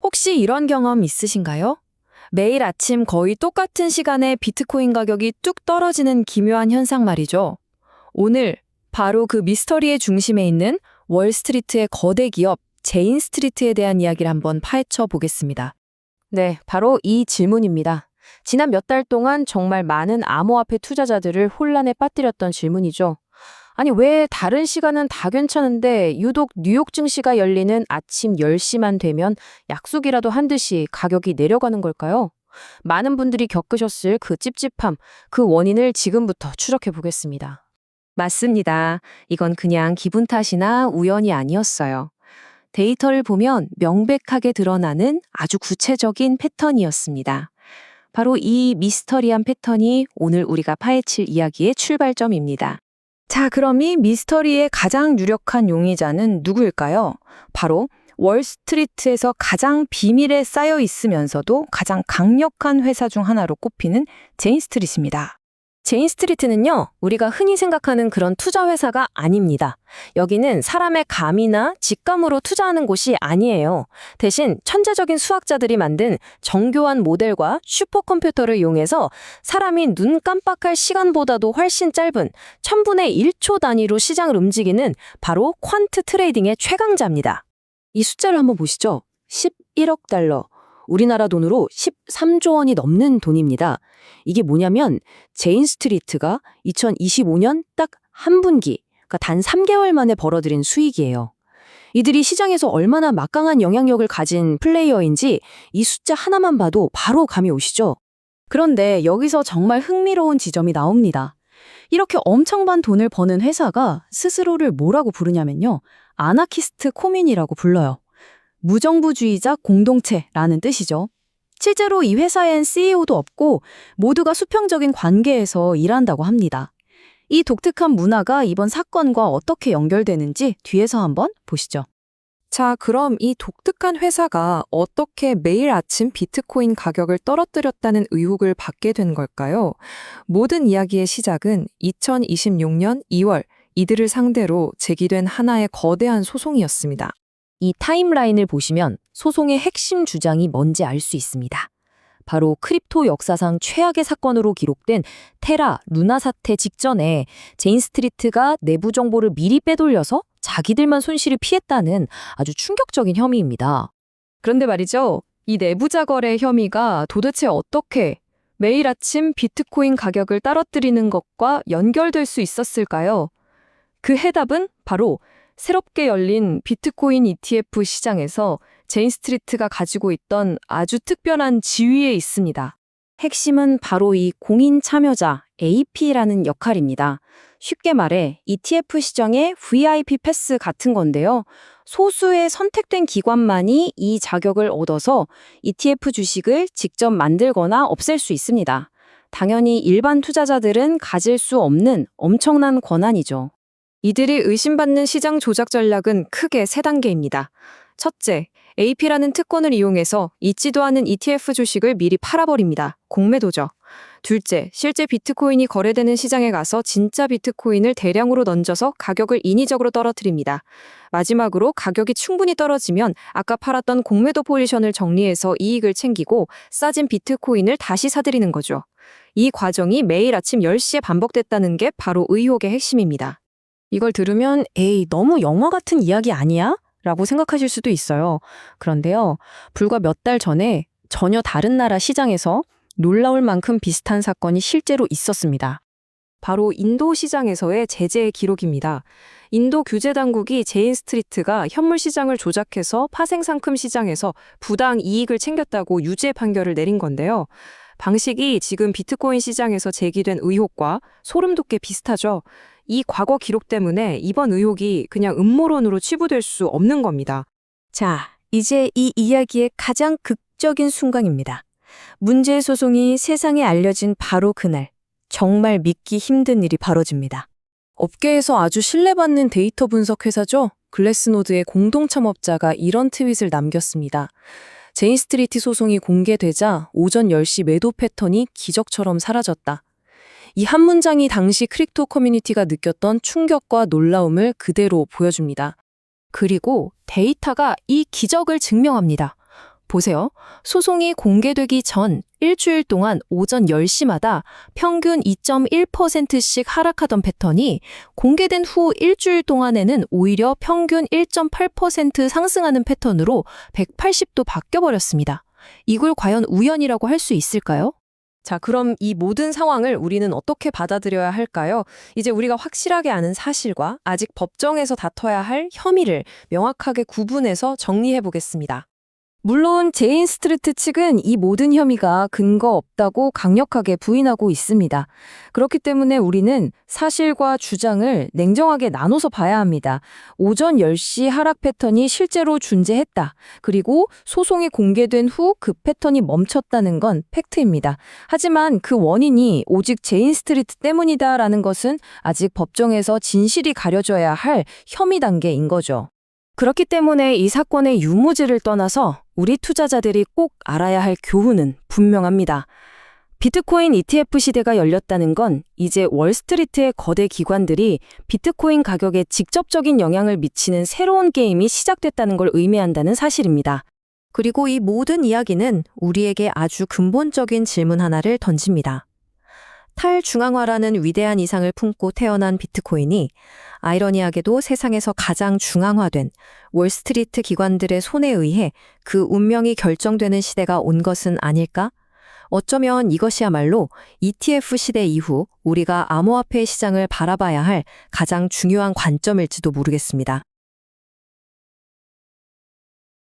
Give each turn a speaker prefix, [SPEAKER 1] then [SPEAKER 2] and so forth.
[SPEAKER 1] 혹시 이런 경험 있으신가요? 매일 아침 거의 똑같은 시간에 비트코인 가격이 뚝 떨어지는 기묘한 현상 말이죠. 오늘 바로 그 미스터리의 중심에 있는 월스트리트의 거대 기업 제인스트리트에 대한 이야기를 한번 파헤쳐 보겠습니다.
[SPEAKER 2] 네, 바로 이 질문입니다. 지난 몇 달 동안 정말 많은 암호화폐 투자자들을 혼란에 빠뜨렸던 질문이죠. 아니, 왜 다른 시간은 다 괜찮은데 유독 뉴욕 증시가 열리는 아침 10시만 되면 약속이라도 한 듯이 가격이 내려가는 걸까요? 많은 분들이 겪으셨을 그 찝찝함, 그 원인을 지금부터 추적해 보겠습니다. 맞습니다. 이건 그냥 기분 탓이나 우연이 아니었어요. 데이터를 보면 명백하게 드러나는 아주 구체적인 패턴이었습니다. 바로 이 미스터리한 패턴이 오늘 우리가 파헤칠 이야기의 출발점입니다.
[SPEAKER 1] 자, 그럼 이 미스터리의 가장 유력한 용의자는 누구일까요? 바로 월스트리트에서 가장 비밀에 쌓여 있으면서도 가장 강력한 회사 중 하나로 꼽히는 제인스트리트입니다.
[SPEAKER 2] 제인스트리트는요, 우리가 흔히 생각하는 그런 투자 회사가 아닙니다. 여기는 사람의 감이나 직감으로 투자하는 곳이 아니에요. 대신 천재적인 수학자들이 만든 정교한 모델과 슈퍼컴퓨터를 이용해서 사람이 눈 깜빡할 시간보다도 훨씬 짧은 1000분의 1초 단위로 시장을 움직이는 바로 퀀트 트레이딩의 최강자입니다. 이 숫자를 한번 보시죠. 11억 달러. 우리나라 돈으로 13조 원이 넘는 돈입니다. 이게 뭐냐면 제인스트리트가 2025년 딱 한 분기, 그러니까 단 3개월 만에 벌어들인 수익이에요. 이들이 시장에서 얼마나 막강한 영향력을 가진 플레이어인지 이 숫자 하나만 봐도 바로 감이 오시죠?
[SPEAKER 1] 그런데 여기서 정말 흥미로운 지점이 나옵니다. 이렇게 엄청 많은 돈을 버는 회사가 스스로를 뭐라고 부르냐면요. 아나키스트 코민이라고 불러요. 무정부주의자 공동체라는 뜻이죠. 실제로 이 회사엔 CEO도 없고 모두가 수평적인 관계에서 일한다고 합니다. 이 독특한 문화가 이번 사건과 어떻게 연결되는지 뒤에서 한번 보시죠.
[SPEAKER 3] 자, 그럼 이 독특한 회사가 어떻게 매일 아침 비트코인 가격을 떨어뜨렸다는 의혹을 받게 된 걸까요? 모든 이야기의 시작은 2026년 2월 이들을 상대로 제기된 하나의 거대한 소송이었습니다.
[SPEAKER 2] 이 타임라인을 보시면 소송의 핵심 주장이 뭔지 알 수 있습니다. 바로 크립토 역사상 최악의 사건으로 기록된 테라, 루나 사태 직전에 제인스트리트가 내부 정보를 미리 빼돌려서 자기들만 손실을 피했다는 아주 충격적인 혐의입니다.
[SPEAKER 3] 그런데 말이죠. 이 내부자 거래 혐의가 도대체 어떻게 매일 아침 비트코인 가격을 떨어뜨리는 것과 연결될 수 있었을까요? 그 해답은 바로 새롭게 열린 비트코인 ETF 시장에서 제인스트리트가 가지고 있던 아주 특별한 지위에 있습니다.
[SPEAKER 2] 핵심은 바로 이 공인 참여자 AP라는 역할입니다. 쉽게 말해 ETF 시장의 VIP 패스 같은 건데요. 소수의 선택된 기관만이 이 자격을 얻어서 ETF 주식을 직접 만들거나 없앨 수 있습니다. 당연히 일반 투자자들은 가질 수 없는 엄청난 권한이죠.
[SPEAKER 3] 이들이 의심받는 시장 조작 전략은 크게 세 단계입니다. 첫째, AP라는 특권을 이용해서 있지도 않은 ETF 주식을 미리 팔아버립니다. 공매도죠. 둘째, 실제 비트코인이 거래되는 시장에 가서 진짜 비트코인을 대량으로 던져서 가격을 인위적으로 떨어뜨립니다. 마지막으로 가격이 충분히 떨어지면 아까 팔았던 공매도 포지션을 정리해서 이익을 챙기고 싸진 비트코인을 다시 사들이는 거죠. 이 과정이 매일 아침 10시에 반복됐다는 게 바로 의혹의 핵심입니다.
[SPEAKER 2] 이걸 들으면 에이, 너무 영화 같은 이야기 아니야? 라고 생각하실 수도 있어요. 그런데요, 불과 몇 달 전에 전혀 다른 나라 시장에서 놀라울 만큼 비슷한 사건이 실제로 있었습니다.
[SPEAKER 3] 바로 인도 시장에서의 제재의 기록입니다. 인도 규제 당국이 제인스트리트가 현물 시장을 조작해서 파생상품 시장에서 부당 이익을 챙겼다고 유죄 판결을 내린 건데요. 방식이 지금 비트코인 시장에서 제기된 의혹과 소름 돋게 비슷하죠. 이 과거 기록 때문에 이번 의혹이 그냥 음모론으로 치부될 수 없는 겁니다.
[SPEAKER 2] 자, 이제 이 이야기의 가장 극적인 순간입니다. 문제의 소송이 세상에 알려진 바로 그날, 정말 믿기 힘든 일이 벌어집니다.
[SPEAKER 1] 업계에서 아주 신뢰받는 데이터 분석 회사죠. 글래스노드의 공동 창업자가 이런 트윗을 남겼습니다. 제인스트리트 소송이 공개되자 오전 10시 매도 패턴이 기적처럼 사라졌다. 이 한 문장이 당시 크립토 커뮤니티가 느꼈던 충격과 놀라움을 그대로 보여줍니다. 그리고 데이터가 이 기적을 증명합니다.
[SPEAKER 2] 보세요. 소송이 공개되기 전 일주일 동안 오전 10시마다 평균 2.1%씩 하락하던 패턴이 공개된 후 일주일 동안에는 오히려 평균 1.8% 상승하는 패턴으로 180도 바뀌어버렸습니다. 이걸 과연 우연이라고 할 수 있을까요? 자, 그럼 이 모든 상황을 우리는 어떻게 받아들여야 할까요? 이제 우리가 확실하게 아는 사실과 아직 법정에서 다퉈야 할 혐의를 명확하게 구분해서 정리해 보겠습니다.
[SPEAKER 1] 물론 제인 스트리트 측은 이 모든 혐의가 근거 없다고 강력하게 부인하고 있습니다. 그렇기 때문에 우리는 사실과 주장을 냉정하게 나눠서 봐야 합니다. 오전 10시 하락 패턴이 실제로 존재했다. 그리고 소송이 공개된 후 그 패턴이 멈췄다는 건 팩트입니다. 하지만 그 원인이 오직 제인 스트리트 때문이다라는 것은 아직 법정에서 진실이 가려져야 할 혐의 단계인 거죠.
[SPEAKER 2] 그렇기 때문에 이 사건의 유무죄를 떠나서 우리 투자자들이 꼭 알아야 할 교훈은 분명합니다. 비트코인 ETF 시대가 열렸다는 건 이제 월스트리트의 거대 기관들이 비트코인 가격에 직접적인 영향을 미치는 새로운 게임이 시작됐다는 걸 의미한다는 사실입니다. 그리고 이 모든 이야기는 우리에게 아주 근본적인 질문 하나를 던집니다. 탈중앙화라는 위대한 이상을 품고 태어난 비트코인이 아이러니하게도 세상에서 가장 중앙화된 월스트리트 기관들의 손에 의해 그 운명이 결정되는 시대가 온 것은 아닐까? 어쩌면 이것이야말로 ETF 시대 이후 우리가 암호화폐 시장을 바라봐야 할 가장 중요한 관점일지도 모르겠습니다.